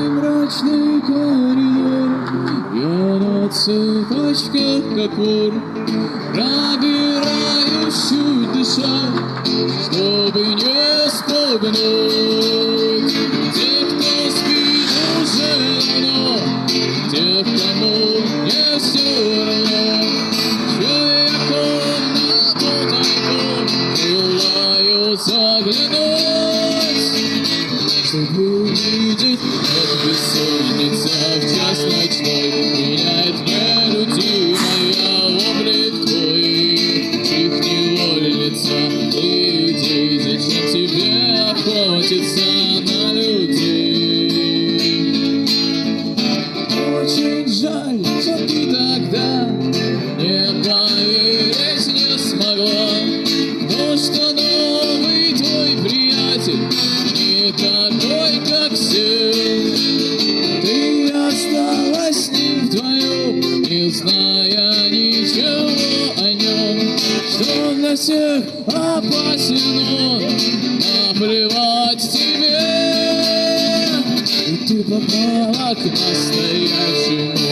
Мрачный коридор, я на цепочках, как вор, пробираюсь чуть дыша, чтобы не спугнуть тех, кто спит уже давно, тех, кому не все равно, что я комнату тайком желаю заглянуть, чтобы увидеть, как бессонница в час ночной меняет нелюдимая облик твоих невольница людей. Зачем тебе охотиться на людей? Очень жаль, что ты тогда не поверить не смогла в то, что новый твой приятель не такой, как все. Ты осталась с ним вдвоем, не зная ничего о нем, что для всех опасен он, наплевать тебе. И ты попала к настоящему